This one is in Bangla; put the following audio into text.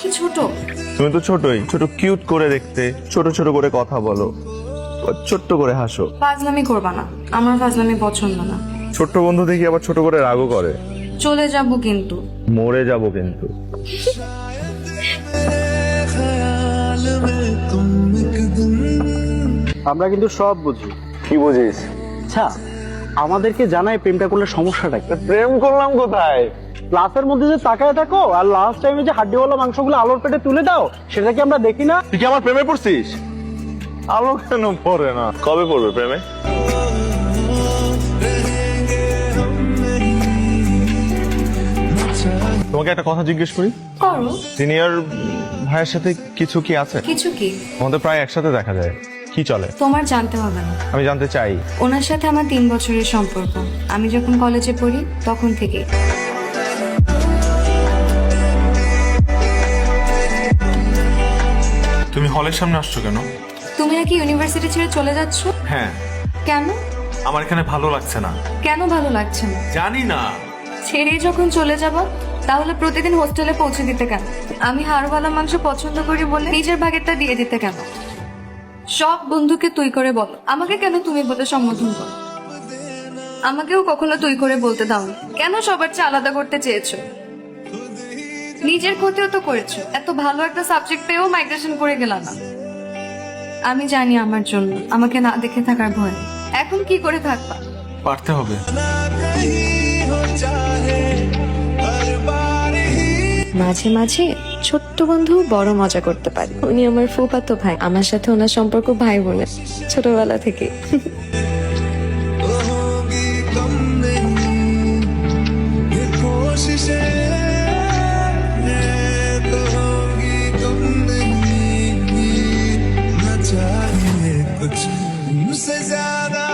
কি ছোট? তুমি তো ছোটই, ছোট কিউট করে দেখতে, ছোট ছোট করে কথা বলো, ছোট্ট করে হাসো। ফাজলামি করবা না, আমার ফাজলামি পছন্দ না। ছোট্ট বন্ধু দেখি আবার ছোট করে রাগও করে। চলে যাব কিন্তু। মরে যাব কিন্তু। আমরা কিন্তু সব বুঝি। কি বুঝিস? আচ্ছা, আমাদেরকে জানায় প্রেমটা করলে সমস্যাটা কি? প্রেম করলাম কোথায়? ক্লাসের মধ্যে যে তাকায় থাকো আর লাস্ট টাইমে যে হাড্ডিওয়ালা মাংসগুলো আলোর পেটে তুলে দাও, সেটা কি আমরা দেখি না? তুই কি আমার প্রেমে পড়ছিস? আলো কেন পড়ে না? কবে পড়বে প্রেমে? তোমাকে একটা কথা জিজ্ঞেস করি। করো। সিনিয়র ভাইয়ের সাথে কিছু কি আছে? কিছু কি? আমাদের প্রায় একসাথে দেখা যায়। কি চলে? তোমার জানতে হবে না। আমি জানতে চাই। ওনার সাথে আমার 3 বছরের সম্পর্ক। আমি যখন কলেজে পড়ি তখন থেকে। তুমি হলের সামনে আসছো কেন? তুমি নাকি ইউনিভার্সিটি ছেড়ে চলে যাচ্ছ? হ্যাঁ, কেন? আমার এখানে ভালো লাগছে না। কেন ভালো লাগছে না? জানি না। ছেড়ে যখন চলে যাব তাহলে প্রতিদিন হোস্টেলে পৌঁছে দিতে কেন? আমি হাড়ওয়ালা মাংস পছন্দ করি বলে নিজের ভাগেরটা দিয়ে দিতে কেন? সব বন্ধুকে তুই করে বলো, আমাকে কেন তুমি বলে সম্বোধন করো? আমাকেও কখনো তুই করে বলতে দাও না। কেন সবার চেয়ে আলাদা করতে চেয়েছো? নিজের ক্ষতিও তো করেছো। এত ভালো একটা সাবজেক্ট পেয়েও মাইগ্রেশন করে গেল না। আমি জানি আমার জন্য আমাকে না দেখে থাকার ভয়। এখন কি করে থাকবা? পারতে হবে। মাঝে মাঝে ছোট্ট বন্ধু বড় মজা করতে পারে। উনি আমার ফুফাতো ভাই, আমার সাথে ওনার সম্পর্ক ভাই বোনের ছোটবেলা থেকে। कुछ मुझसे ज्यादा